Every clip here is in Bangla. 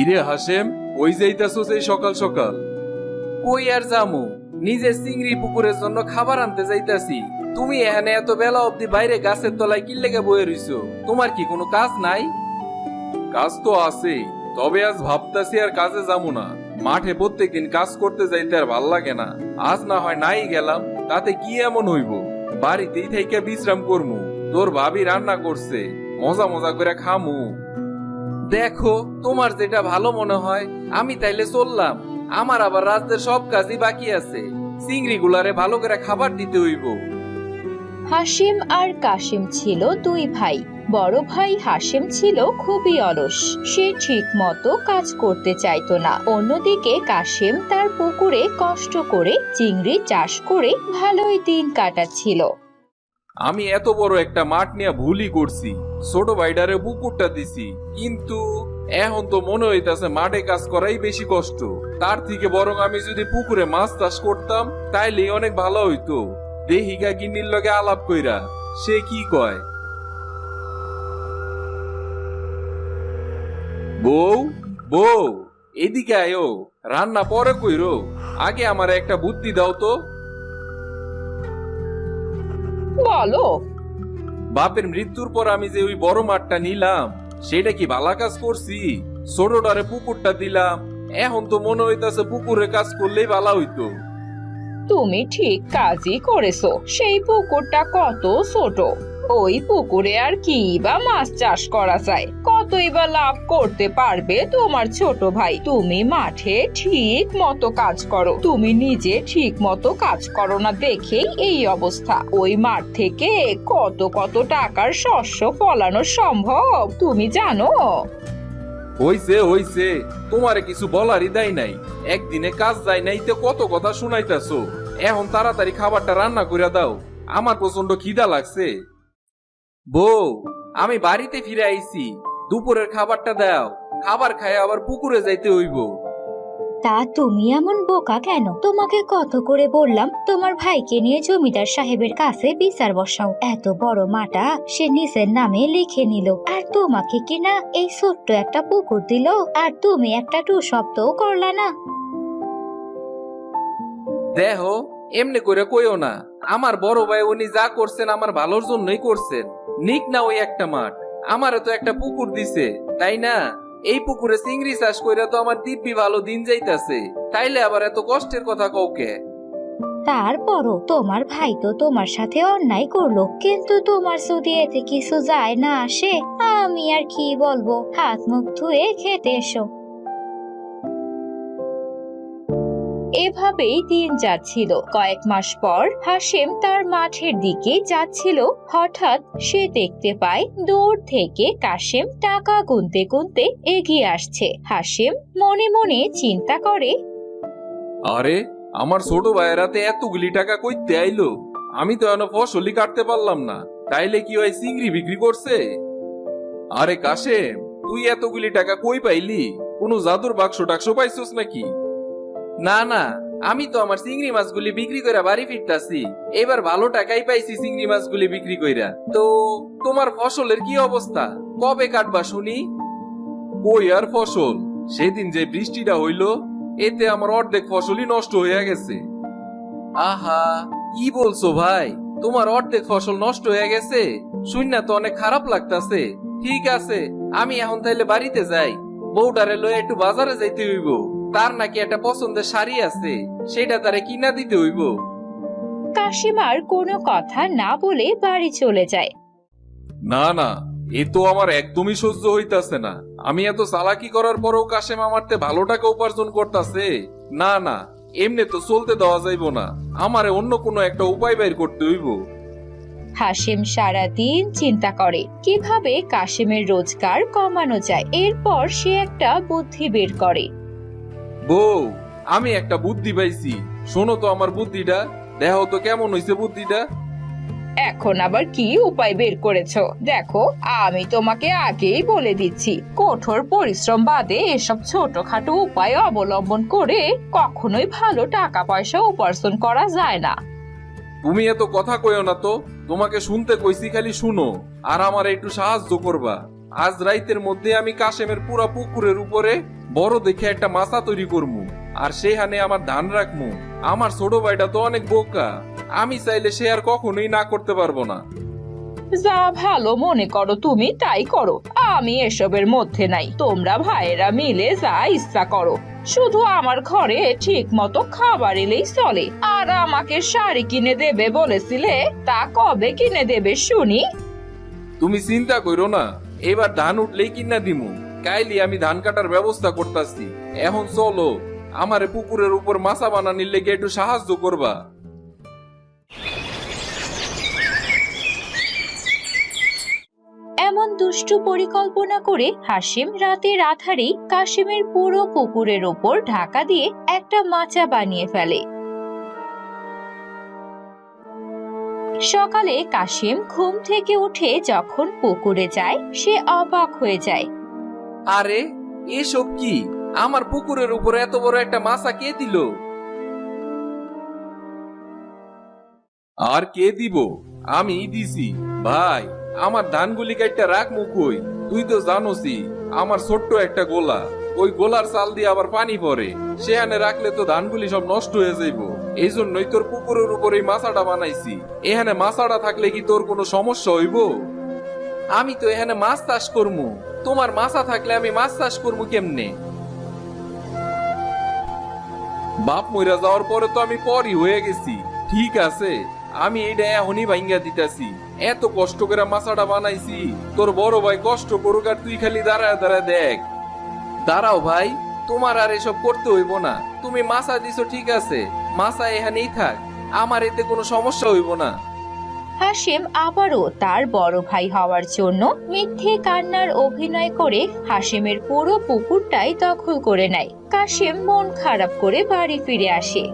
কিরে হাসেম, ওই যাইতাছস এই সকাল সকাল? কই আর জামু, নিজের চিংড়ি পুকুরের জন্য খাবার আনতে যাইতাছি। তুমি এখানে এত বেলা অবধি বাইরে গাছের তলায় কি লেগে বয়ে রইছো? তোমার কি কোনো কাজ নাই? কাজ তো আছেই, তবে আজ ভাবতাছি আর কাজে যাবো না। মাঠে প্রত্যেকদিন কাজ করতে যাইতে আর ভাল লাগে না। আজ না হয় নাই গেলাম, তাতে কি এমন হইব? বাড়িতেই থেকে বিশ্রাম করমু। তোর ভাবি রান্না করছে, মজা মজা করে খামু। দেখো, তোমার যেটা ভালো মনে হয়। আমি তাইলে চললাম। আমার আবার রাজ্যের সব কাজই বাকি আছে। চিংড়ি গুলারে ভালো করে খাবার দিতে হইব। হাসিম আর কাশিম ছিল দুই ভাই। বড় ভাই হাসিম ছিল খুবই অলস। সে ঠিক মতো কাজ করতে চাইতো না। অন্যদিকে কাশিম তার পুকুরে কষ্ট করে চিংড়ি চাষ করে ভালোই দিন কাটাচ্ছিল। আমি এত বড় একটা মাঠ নিয়ে ভুলই করছি। ছোট ভাইডারে পুকুরটা দিছি, কিন্তু এখন তো মনে হইতাছে মাঠে কাজ করাই বেশি কষ্ট। তার থেকে বরং আমি যদি পুকুরে মাছ চাষ করতাম তাইলে অনেক ভালো হইতো। দেহিকা গিন্নির লগে আলাপ কইরা সে কি কয়। বউ, বউ, এদিকে আয়ো। রান্না পরে কইরো, আগে আমার একটা বুদ্ধি দাও তো। বলো। বাপের মৃত্যুর পর আমি যে ওই বড় মাঠটা নিলাম, সেটা কি ভালো কাজ করছি? ছোটটারে পুকুরটা দিলাম, এখন তো মনে হইতাছে পুকুরে কাজ করলেই ভালো হইতো। তুমি ঠিক কাজই করেছো। সেই পুকুরটা কত ছোট। ওই পুকুরে আর কি বা মাছ চাষ করা যায়? কতই বা লাভ করতে পারবে তোমার ছোট ভাই? তুমি মাঠে ঠিক মতো কাজ করো। তুমি নিজে ঠিক মতো কাজ করো না দেখেই এই অবস্থা। ওই মাঠ থেকে কত কত টাকার শস্য ফলানো সম্ভব তুমি জানো? হইছে হইছে, তোমারে কিছু বলারই দেয় নাই। একদিনে কাজ যায় নাই তো কত কথা শুনাইতাছো। এখন তাড়াতাড়ি খাবারটা রান্না করে দাও, আমার প্রচন্ড খিদা লাগছে। বউ, আমি বাড়িতে ফিরে আইছি। দুপুরের খাবারটা দাও। খাবার খায় আবার পুকুরে যাইতে হইব। তা তুমি এমন বোকা কেন? তোমাকে কত করে বললাম তোমার ভাইকে নিয়ে জমিদার সাহেবের কাছে বিচার বসাও। এত বড় মাটা সে নিজের নামে লিখে নিল, আর তোমাকে কিনা এই ছোট্ট একটা পুকুর দিল, আর তুমি একটা টু শব্দও করলা না। দেখো, এমনি করে কইও না। আমার বড় ভাই উনি যা করছেন আমার ভালোর জন্যই করছেন। নিক না ওই একটা মাঠ, আমারও তো একটা পুকুর দিছে, তাই না? এই পুকুরে চিংড়ি চাষ কইরা তো আমার দিব্যি ভালো দিন যাইতাছে। তাইলে আবার এত কষ্টের কথা কওকে? তারপরও তোমার ভাই তো তোমার সাথে অন্যায় করলো, কিন্তু তোমার যদি এতে কিছু যায় না আসে, আমি আর কি বলবো? হাত মুখ ধুয়ে খেতে এসো। এভাবেই দিন যাচ্ছিল। কয়েক মাস পর হাসিম তার মাঠের দিকে যাচ্ছিল। হঠাৎ সে দেখতে পায় দূর থেকে কাশিম টাকা গুনতে গুনতে এগিয়ে আসছে। হাসিম মনে মনে চিন্তা করে, আরে, আমার ছোট ভাইয়েরাতে এতগুলি টাকা কইতে আইলো? আমি তো এখনো ফসলই কাটতে পারলাম না, তাইলে কি ওই চিংড়ি বিক্রি করছে? আরে কাশেম, তুই এতগুলি টাকা কই পাইলি? কোনো জাদুর বাক্স টাক্স পাইছস নাকি? না না, আমি তো আমার চিংড়ি মাছগুলি বিক্রি কইরা বাড়ি ফিরতাছি। এবার ভালো টাকাই পাইছি চিংড়ি মাছগুলি বিক্রি কইরা। তো তোমার ফসলের কি অবস্থা? কবে কাটবা শুনি? কই আর ফসল, সেদিন যে বৃষ্টিটা হইলো এতে আমার অর্ধেক ফসলই নষ্ট হয়ে গেছে। আহা, কি বলছো ভাই? তোমার অর্ধেক ফসল নষ্ট হয়ে গেছে? শুননা তো অনেক খারাপ লাগতাছে। ঠিক আছে, আমি এখন তাইলে বাড়িতে যাই। বউটারে লয়ে একটু বাজারে যাইতে হইব। তার নাকি একটা পছন্দের শাড়ি আছে, সেটা তারে কিনা দিতে হইব। কাশিম আর কোনো কথা না বলে বাড়ি চলে যায়। না না, এ তো আমার একদমই সহ্য হইতাছে না। আমি এত চালাকি করার পরেও কাশেম আমারতে ভালো টাকা উপার্জন করতেছে। না না, এমনি তো চলতে দেওয়া যাইব না। আমারে অন্য কোনো একটা উপায় বের করতে হইব। হাসিম সারাদিন চিন্তা করে কিভাবে কাশিমের রোজগার কমানো যায়। এরপর সে একটা বুদ্ধি বের করে। বউ, আমি একটা বুদ্ধি পাইছি, শোনো তো আমার বুদ্ধিটা। দেখো তো কেমন হইছে বুদ্ধিটা। এখন আবার কি উপায় বের করেছো? দেখো, আমি তোমাকে আগেই বলে দিচ্ছি, কঠোর পরিশ্রম বাদে এসব ছোটখাটো উপায় অবলম্বন করে কখনোই ভালো টাকা পয়সা উপার্জন করা যায় না। তুমি এত কথা কইও না তো, তোমাকে শুনতে কইছি, খালি শুনো আর আমার একটু সাহায্য করবা। আজ রাইতের মধ্যে আমি কাশেমের পুরা পুকুরের উপরে বড় দেখে একটা মাছা তৈরি করমু, আর সেখানে আমার ধান রাখমু। আমার ছোট ভাইটা তো অনেক বোকা, আমি চাইলে সে আর কখনোই না করতে পারবো না। যা ভালো মনে করো তুমি তাই করো, আমি এসবের মধ্যে নাই। তোমরা ভাইয়েরা মিলে যা ইচ্ছা করো, শুধু আমার ঘরে ঠিক মতো খাবার এলেই চলে। আর আমাকে শাড়ি কিনে দেবে বলেছিলে, তা কবে কিনে দেবে শুনি? তুমি চিন্তা করো না, এবার ধান উঠলেই কিনা দিমু। কাইলি আমি ধান কাটার ব্যবস্থা করতেছি। এখন চলো, আমারে পুকুরের উপর মাছা বানানির লেগে একটু সাহায্য করবা। এমন দুষ্টু পরিকল্পনা করে হাসিম রাতের আধারেই কাশিমের পুরো পুকুরের ওপর ঢাকা দিয়ে একটা মাচা বানিয়ে ফেলে। সকালে কাশিম ঘুম থেকে উঠে যখন পুকুরে যায়, সে অবাক হয়ে যায়। আরে এসব কি? আমার পুকুরের উপর এত বড় একটা মাছা কে দিল? আর কে দিব? আমি দিছি ভাই। আমার ধানগুলি কাটতে রাখ মুখই। তুই তো জানোসই আমার ছোট্ট একটা গোলা, ওই গোলার চাল দিয়ে আবার পানি পড়ে, সেখানে রাখলে তো ধানগুলি সব নষ্ট হয়ে যাইব। এই জন্যই তোর পুকুরের উপর এই মাছাটা বানাইছি। এখানে মাছাটা থাকলে কি তোর কোনো সমস্যা হইব? আমি তো এখানে মাছ চাষ করবো, তোমার মাছা থাকলে আমি মাছ চাষ করবো কেমনে? বাপ মইরা যাওয়ার পরে তো আমি পরই হয়ে গেছি। ঠিক আছে, আমি এইটা এখনই ভাঙ্গা দিতাছি। এত কষ্ট করে মাছাটা বানাইছি, তোর বড় ভাই কষ্ট করুক আর তুই খালি দাঁড়ায় দাঁড়ায় দেখ। দাঁড়াও ভাই, তোমার আর এসব করতে হইব না। তুমি মাছা দিছো ঠিক আছে, মাছা এখানেই থাক, আমার এতে কোনো সমস্যা হইব না। হাসিম আবারও তার বড় ভাই হওয়ার জন্য মিথ্যে কান্নার অভিনয় করে হাসিমের পুরো পুকুরটাই দখল করে নেয়। কাশিম মন খারাপ করে বাড়ি ফিরে আসে।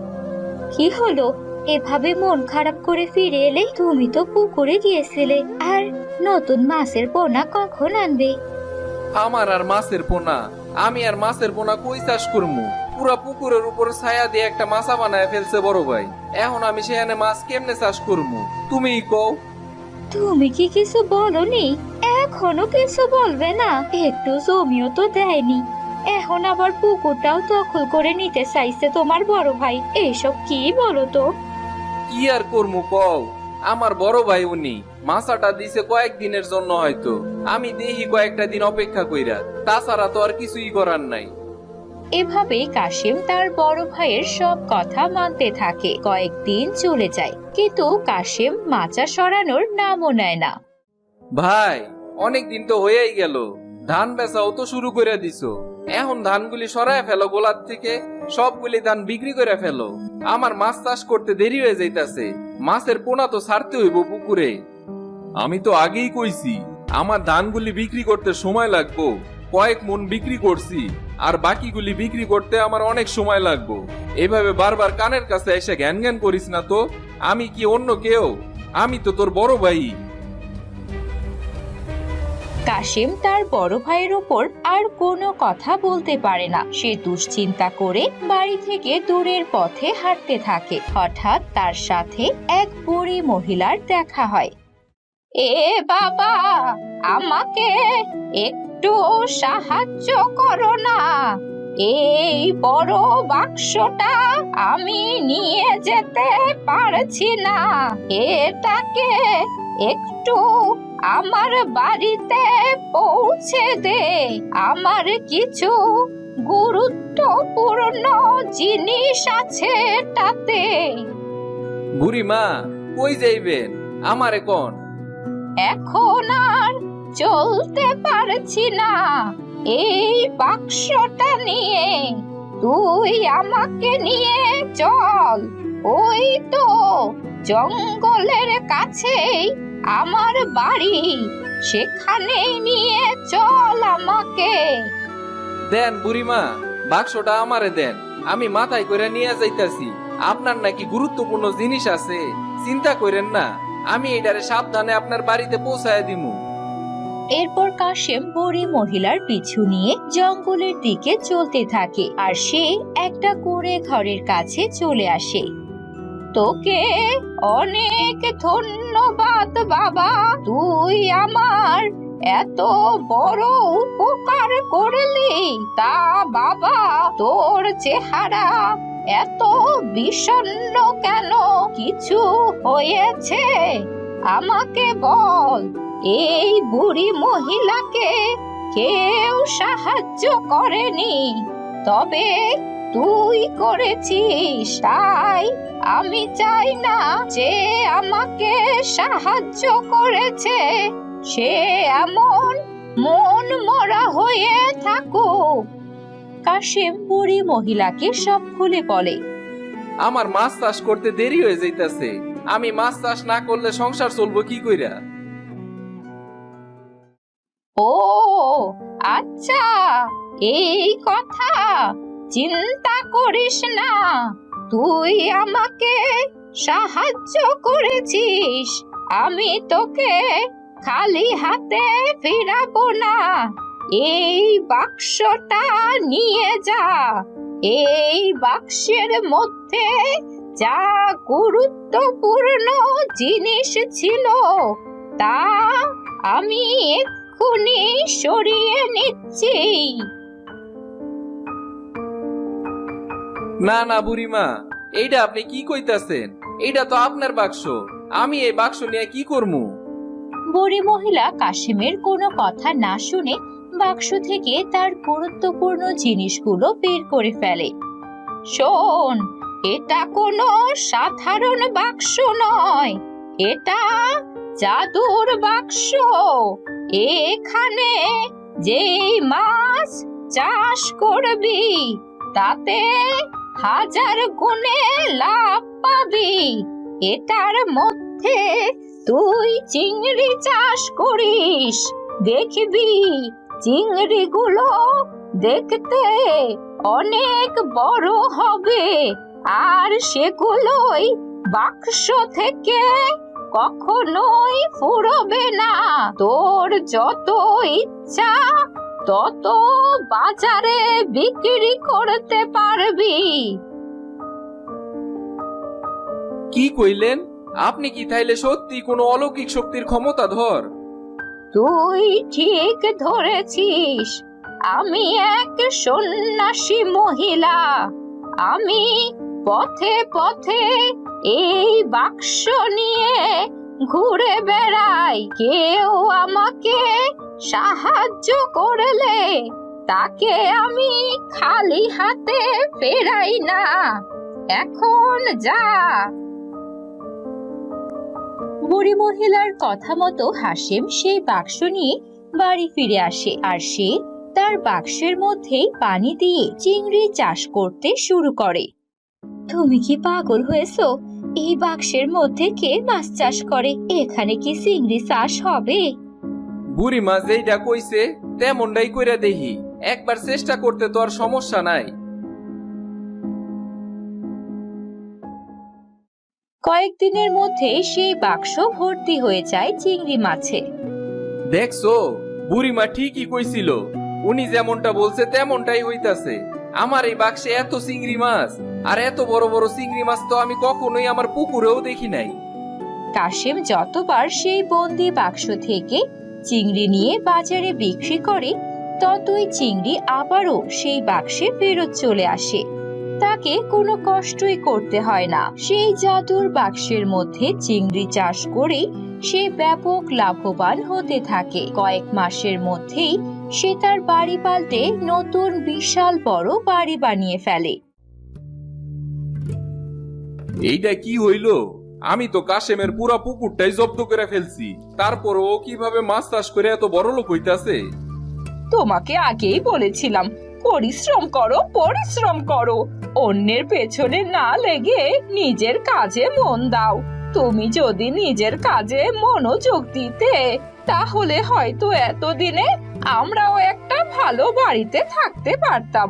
কি হলো, এভাবে মন খারাপ করে ফিরে এলে? তুমি তো পুকুরে গিয়েছিলে। আর নতুন মাছের পোনা কখন আনবে? আমার আর মাছের পোনা, আমি আর মাছের পোনা কই চাষ করবো? পুরা পুকুরের উপর ছায়া দিয়ে একটা মাছা বানায় ফেলছে বড় ভাই। এখন আমি সেখানে মাছ কেমনে চাষ করবো তুমিই কও। তুমি কি কিছু বলনি? এখনো কিছু বলবে না? একটু জমিও তো দেয়নি, এখন আবার পুকুরটাও দখল করে নিতে চাইছে তোমার বড় ভাই। এইসব কি বলো তো? কি আর করবো কও, আমার বড় ভাই উনি মাছাটা দিছে কয়েকদিনের জন্য, হয়তো আমি দেখি কয়েকটা দিন অপেক্ষা কইরা, তাছাড়া তো আর কিছুই করার নাই। এভাবেই কাশিম তার বড় ভাইয়ের সব কথা মানতে থাকে। কয়েকদিন চলে যায়, কিন্তু কাশিম মাচা সরানোর নামও নেয় না। ভাই অনেক দিন তো হয়েই গেল, ধান বেচাও তো শুরু করে দিছো। এখন ধানগুলি সরায় ফেলো গোলার থেকে, সবগুলি ধান বিক্রি করে ফেলো। আমার মাছ চাষ করতে দেরি হয়ে যাইতাছে, মাছের পোনা তো ছাড়তে হইব পুকুরে। আমি তো আগেই কইছি আমার ধানগুলি বিক্রি করতে সময় লাগবো। কয়েক মন বিক্রি করছি, আর বাকিগুলি বিক্রি করতে আমার অনেক সময় লাগবো। এভাবে বারবার কানের কাছে এসে জ্ঞান জ্ঞান করিস না তো। আমি কি অন্য কেউ? আমি তো তোর বড় ভাই। কাশিম তার বড় ভাইয়ের উপর আর কোনো কথা বলতে পারে না। সে দুশ্চিন্তা করে বাড়ি থেকে দূরের পথে হাঁটতে থাকে। হঠাৎ তার সাথে এক বুড়ি মহিলার দেখা হয়। এ বাবা, আমাকে একটু সাহায্য করো না। এই বড় বাক্সটা আমি নিয়ে যেতে পারছি না, এটাকে একটু আমার বাড়িতে পৌঁছে দে। আমার কিছু গুরুত্বপূর্ণ জিনিস আছে এটাতে। বুড়িমা কই যাইবেন, আমারে কোন? এখন আর চলতে পারছি না, এই বাক্সটা নিয়ে তুই আমাকে নিয়ে চল। ওই তো জঙ্গলের কাছেই আমার বাড়ি, সেখানেই নিয়ে চল আমাকে। দেন বুড়িমা, বাক্সটা আমারে দেন, আমি মাথায় করে নিয়ে যাইতাছি। আপনার নাকি গুরুত্বপূর্ণ জিনিস আছে, চিন্তা করেন না, আমি এটারে সাবধানে আপনার বাড়িতে পৌঁছায় দিমু। এরপর কাশেম বুড়ি মহিলার পিছু নিয়ে জঙ্গলের দিকে চলতে থাকে, আর সে একটা কুঁড়ে ঘরের কাছে চলে আসে। তোকে অনেক ধন্যবাদ বাবা, তুই আমার এত বড় উপকার করলি, তা বাবা তোর চেহারা এত বিষণ্ণ কেন? কিছু হয়েছে? আমাকে বল। এই বুড়ি মহিলাকে কেউ সাহায্য করেনি, তবে তুই করেছিস। তাই আমি চাই না যে আমাকে সাহায্য করেছে সে এমন মন মরা হয়ে থাকুক। কাশেম বুড়ি মহিলাকে সব খুলে বলে। আমার মাছ চাষ করতে দেরি হয়ে যাইতাছে, আমি মাছ চাষ না করলে সংসার চলবো কি কইরা? ও আচ্ছা, এই কথা। চিন্তা করিস না, তুই আমাকে সাহায্য করেছিস, আমি তোকে খালি হাতে ফিরাবো না। এই বাক্সটা নিয়ে যা। এই বাক্সের মধ্যে যা গুরুত্বপূর্ণ জিনিস ছিল তা আমি এক্ষুনি সরিয়ে নিচ্ছি। না না বুড়িমা, এইটা আপনি কি কইতাছেন? এইটা তো আপনার বাক্স, আমি এই বাক্স নিয়ে কি করবো? বুড়ি মহিলা কাশেমের কোনো কথা না শুনে বাক্স থেকে তার গুরুত্বপূর্ণ জিনিসগুলো বের করে ফেলে। শোন, এটা কোনো সাধারণ বাক্স নয়, এটা জাদুর বাক্স। এখানে যেই মাছ চাষ করবি তাতে 1000 গুণে লাভ পাবি। এটার মধ্যে তুই চিংড়ি চাষ করিস, দেখবি চিংড়িগুলো দেখতে অনেক বড় হবে, আর সেগুলোই বাক্স থেকে কখনোই ফুরবে না। তোর যত ইচ্ছা তত বাজারে বিক্রি করতে পারবি। কি কইলেন? আপনি কি তাইলে সত্যি কোনো অলৌকিক শক্তির ক্ষমতাধর? তুই ঠিক ধরেছিস, আমি এক সন্ন্যাসী মহিলা। আমি পথে পথে এই বাক্স নিয়ে ঘুরে বেড়াই। কেউ আমাকে সাহায্য করলে তাকে আমি খালি হাতে ফেরাই না। এখন যা। বুড়ি মহিলার কথা মতো হাসেম সেই বাক্স নিয়ে বাড়ি ফিরে আসে, আর সে তার বাক্সের মধ্যেই পানি দিয়ে চিংড়ি চাষ করতে শুরু করে। তুমি কি পাগল হয়েছো? এই বাক্সের মধ্যে কে মাছ চাষ করে? এখানে কি চিংড়ি চাষ হবে? বুড়িমা যেইটা কইছে তেমনটাই কইরা দেখি, একবার চেষ্টা করতে তো আর সমস্যা নাই। কয়েকদিনের মধ্যে সেই বাক্স ভর্তি হয়ে যায় চিংড়ি মাছে। দেখছো, বুড়িমা ঠিকই কইছিল, উনি যেমনটা বলছে তেমনটাই হইতাছে। আমার এই বাক্সে এত চিংড়ি মাছ, আর এত বড় বড় চিংড়ি মাছ তো আমি কখনোই আমার পুকুরেও দেখি নাই। কাশেম যতবার সেই বন্দি বাক্স থেকে চিংড়ি নিয়ে বাজারে বিক্রি করে, ততই চিংড়ি আবারও সেই বাক্সে ফেরত চলে আসে। তাকে কোনো কষ্টই করতে হয় না। সেই জাদুর বাক্সের মধ্যে চিংড়ি চাষ করে সে ব্যাপক লাভবান হতে থাকে। কয়েক মাসের মধ্যেই সে তার বাড়ি পাল্টে নতুন বিশাল বড় বাড়ি বানিয়ে ফেলে। এইটা কি হইলো? আমি তো কাশেমের পুরা পুকুরটাই জব্দ করে ফেলছি, তারপরও ও কিভাবে মাছ চাষ করে এত বড় লোক হইতাছে? তোমাকে আগেই বলেছিলাম, পরিশ্রম করো, পরিশ্রম করো, অন্যের পেছনে না লেগে নিজের কাজে মন দাও। তুমি যদি নিজের কাজে মনোযোগ দিতে, তাহলে হয়তো এতদিনে আমরাও একটা ভালো বাড়িতে থাকতে পারতাম।